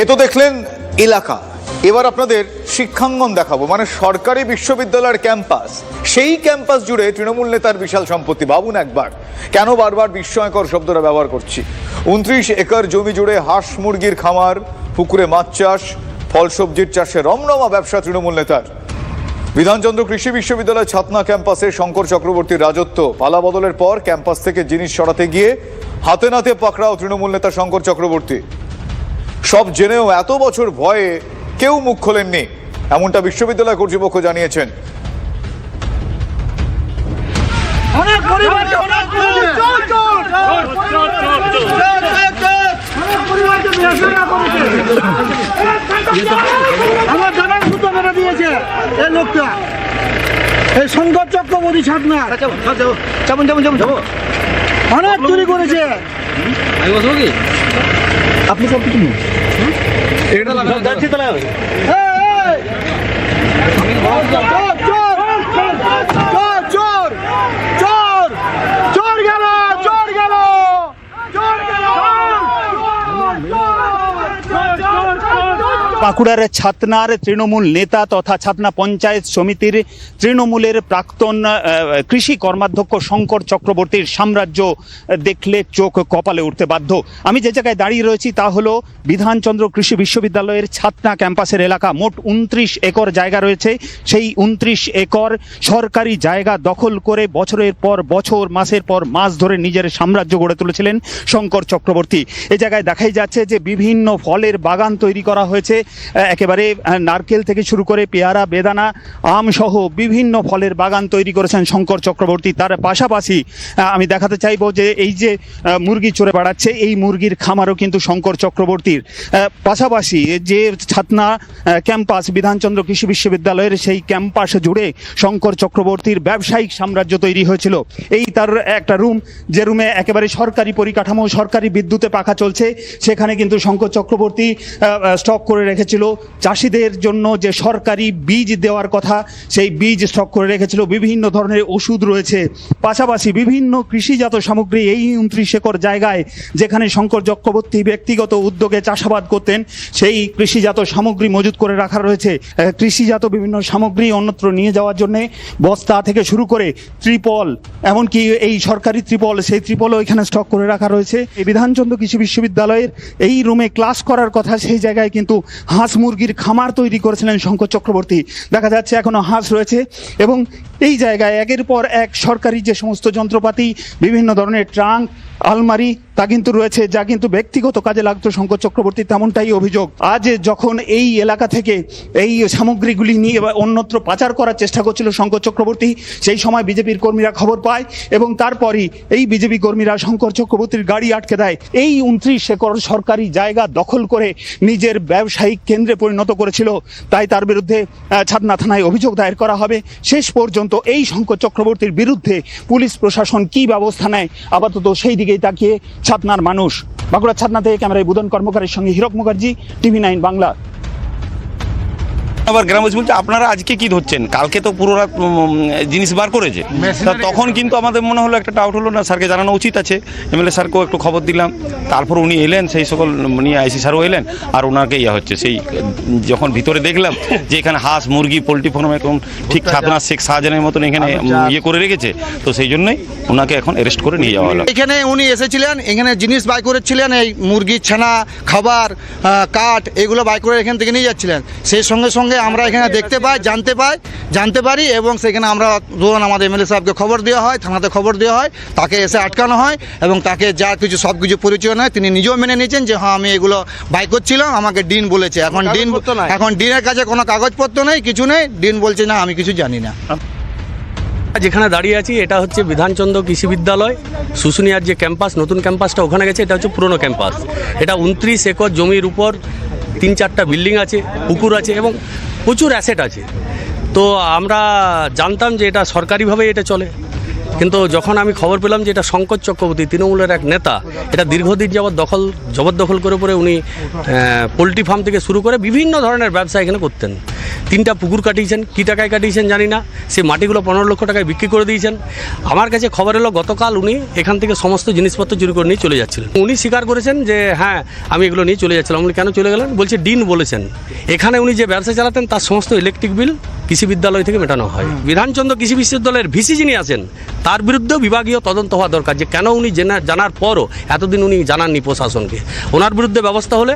এ তো দেখলেন এলাকা। এবার আপনাদের শিক্ষাঙ্গন দেখাবো, মানে সরকারি বিশ্ববিদ্যালয়ের ক্যাম্পাস। সেই ক্যাম্পাস জুড়ে তৃণমূল নেতার বিশাল সম্পত্তি। ভাবুন একবার, কেন বারবার বিস্ময়কর শব্দটা ব্যবহার করছি। 29 একর জমি জুড়ে হাঁস মুরগির খামার, পুকুরে মাছ চাষ, ফল সবজির চাষে রমরমা ব্যবসা তৃণমূল নেতার। বিধানচন্দ্র কৃষি বিশ্ববিদ্যালয় ছাতনা ক্যাম্পাসে শঙ্কর চক্রবর্তীর রাজত্ব। পালা বদলের পর ক্যাম্পাস থেকে জিনিস সরাতে গিয়ে হাতে নাতে পাকড়াও তৃণমূল নেতা শঙ্কর চক্রবর্তী। সব জেনেও এত বছর ভয়ে কেউ মুখ খোলেননি, এমনটা বিশ্ববিদ্যালয় কর্তৃপক্ষ জানিয়েছেন। আমার জানার সুতো মেরে দিয়েছে এই লোকটা, এই শঙ্কর চক্রবর্তী ছাতনা অনেক চুরি করেছে। আপনি সব কিছু বাঁকুড়ার ছাতনার তৃণমূল নেতা তথা ছাতনা পঞ্চায়েত সমিতির তৃণমূলের প্রাক্তন কৃষি কর্মাধ্যক্ষ শঙ্কর চক্রবর্তীর সাম্রাজ্য দেখলে চোখ কপালে উঠতে বাধ্য। আমি যে জায়গায় দাঁড়িয়ে রয়েছি তা হলো বিধানচন্দ্র কৃষি বিশ্ববিদ্যালয়ের ছাতনা ক্যাম্পাসের এলাকা। মোট 29 একর জায়গা রয়েছে। সেই 29 একর সরকারি জায়গা দখল করে বছরের পর বছর, মাসের পর মাস ধরে নিজের সাম্রাজ্য গড়ে তুলেছিলেন শঙ্কর চক্রবর্তী। এ জায়গায় দেখাই যাচ্ছে যে বিভিন্ন ফলের বাগান তৈরি করা হয়েছে, একেবারে নারকেল থেকে শুরু করে পেয়ারা, বেদানা, আম সহ বিভিন্ন ফলের বাগান তৈরি করেছেন শঙ্কর চক্রবর্তী। তার পাশাপাশি আমি দেখাতে চাইবো যে এই যে মুরগি চড়ে বেড়াচ্ছে, এই মুরগির খামারও কিন্তু শঙ্কর চক্রবর্তীর। পাশাপাশি যে ছাতনা ক্যাম্পাস বিধানচন্দ্র কৃষি বিশ্ববিদ্যালয়ের, সেই ক্যাম্পাস জুড়ে শঙ্কর চক্রবর্তীর ব্যবসায়িক সাম্রাজ্য তৈরি হয়েছিল। এই তার একটা রুম, যে রুমে একেবারে সরকারি পরিকাঠামো, সরকারি বিদ্যুতে পাখা চলছে, সেখানে কিন্তু শঙ্কর চক্রবর্তী স্টক করে রেখেছিল। চাষিদের জন্য যে সরকারি বীজ দেওয়ার কথা, সেই বীজ স্টক করে রেখেছিল। বিভিন্ন ধরনের ওষুধ রয়েছে, পাশাপাশি বিভিন্ন কৃষিজাত সামগ্রী এই 29 একর জায়গায়, যেখানে শঙ্কর চক্রবর্তী ব্যক্তিগত উদ্যোগে চাষাবাদ করতেন, সেই কৃষিজাত সামগ্রী মজুত করে রাখা রয়েছে। কৃষিজাত বিভিন্ন সামগ্রী অন্যত্র নিয়ে যাওয়ার জন্য বস্তা থেকে শুরু করে ত্রিপল, এমনকি এই সরকারি ত্রিপল, সেই ত্রিপলও এখানে স্টক করে রাখা রয়েছে। এই বিধানচন্দ্র কৃষি বিশ্ববিদ্যালয়ের এই রুমে ক্লাস করার কথা, সেই জায়গায় কিন্তু হাঁস মুরগির খামার তৈরি করেছিলেন শঙ্কর চক্রবর্তী। দেখা যাচ্ছে এখনো হাঁস রয়েছে এবং এই জায়গায় একের পর এক সরকারি যে সমস্ত যন্ত্রপাতি, বিভিন্ন ধরনের ট্রাঙ্ক, আলমারি, তা কিন্তু রয়েছে, যা কিন্তু ব্যক্তিগত কাজে লাগতো শঙ্কর চক্রবর্তী, তেমনটাই অভিযোগ। আজ যখন এই এলাকা থেকে এই সামগ্রীগুলি নিয়ে অন্যত্র পাচার করার চেষ্টা করছিল শঙ্কর চক্রবর্তী, সেই সময় বিজেপির কর্মীরা খবর পায় এবং তারপরই এই বিজেপি কর্মীরা শঙ্কর চক্রবর্তীর গাড়ি আটকে দেয়। এই 29 একর সরকারি জায়গা দখল করে নিজের ব্যবসায়িক কেন্দ্রে পরিণত করেছিল। তাই তার বিরুদ্ধে ছাতনা থানায় অভিযোগ দায়ের করা হবে। শেষ পর্যন্ত এই শঙ্কর চক্রবর্তীর বিরুদ্ধে পুলিশ প্রশাসন কি ব্যবস্থা নেয়, আপাতত সেই দিকেই তাকিয়ে ছাতনার মানুষ। বাঁকুড়া ছাতনা থেকে ক্যামেরায় বুদন কর্মকারের সঙ্গে হীরক মুখার্জি, TV9 বাংলা। আবার গ্রামবাসী বলছে আপনারা আজকে কি ধরছেন, কালকে তো পুরো রাত জিনিস বার করেছে। তখন কিন্তু আমাদের মনে হলো একটা ডাউট হলো, না স্যারকে জানানো উচিত আছে। MLA স্যারকেও একটু খবর দিলাম, তারপর উনি এলেন, সেই সকল নিয়ে IC স্যারও এলেন, আর ওনাকে হচ্ছে সেই যখন ভিতরে দেখলাম যে এখানে হাঁস মুরগি পোলট্রি ফার্ম একদম ঠিক ছাতনা শেখ শাহজাহানের মতন এখানে করে রেখেছে, তো সেই জন্যই ওনাকে এখন অ্যারেস্ট করে নিয়ে যাওয়া হলো। এখানে উনি এসেছিলেন, এখানে জিনিস বাই করেছিলেন, এই মুরগি, ছানা, খাবার, কাঠ, এগুলো বাই করে এখান থেকে নিয়ে যাচ্ছিলেন। সেই সঙ্গে সঙ্গে আমরা এখানে দেখতে পাই, জানতে পারি এবং সেখানে আমরা আমাদের MLA সাহেবকে খবর দেওয়া হয়, থানাতে খবর দেওয়া হয়, তাকে এসে আটকানো হয় এবং তাকে যা কিছু সব কিছু পরিচয় নয়, তিনি নিজেও মেনে নিয়েছেন যে হ্যাঁ আমি এগুলো বাই করছিলাম, আমাকে ডিন বলেছে। এখন ডিনের কাছে কোনো কাগজপত্র নেই, কিছু নেই, ডিন বলছে না আমি কিছু জানি না। যেখানে দাঁড়িয়ে আছি এটা হচ্ছে বিধানচন্দ্র কৃষি বিদ্যালয় শুশুনিয়ার যে ক্যাম্পাস, নতুন ক্যাম্পাসটা ওখানে গেছে, এটা হচ্ছে পুরনো ক্যাম্পাস। এটা 29 একর জমির উপর 3-4টা বিল্ডিং আছে, পুকুর আছে এবং প্রচুর অ্যাসেট আছে। তো আমরা জানতাম যে এটা সরকারিভাবে এটা চলে, কিন্তু যখন আমি খবর পেলাম যে এটা শঙ্কর চক্রবর্তী তৃণমূলের এক নেতা, এটা দীর্ঘদিন যাবৎ জবরদখল করে পরে উনি পোলট্রি ফার্ম থেকে শুরু করে বিভিন্ন ধরনের ব্যবসা এখানে করতেন। 3টা পুকুর কাটিয়েছেন, কী টাকায় কাটিয়েছেন জানি না, সেই মাটিগুলো 15 লক্ষ টাকায় বিক্রি করে দিয়েছেন। আমার কাছে খবর এলো গতকাল উনি এখান থেকে সমস্ত জিনিসপত্র চুরি করে নিয়ে চলে যাচ্ছিলেন। উনি স্বীকার করেছেন যে হ্যাঁ আমি এগুলো নিয়ে চলে যাচ্ছিলাম। উনি কেন চলে গেলেন বলছে ডিন বলেছেন। এখানে উনি যে ব্যবসা চালাতেন তার সমস্ত ইলেকট্রিক বিল কৃষি বিদ্যালয় থেকে মেটানো হয়। বিধানচন্দ্র কৃষি বিশ্ববিদ্যালয়ের ভিসি যিনি আছেন তার বিরুদ্ধেও বিভাগীয় তদন্ত হওয়া দরকার, যে কেন উনি জানার পরও এতদিন উনি জানাননি প্রশাসনকে। ওনার বিরুদ্ধে ব্যবস্থা হলে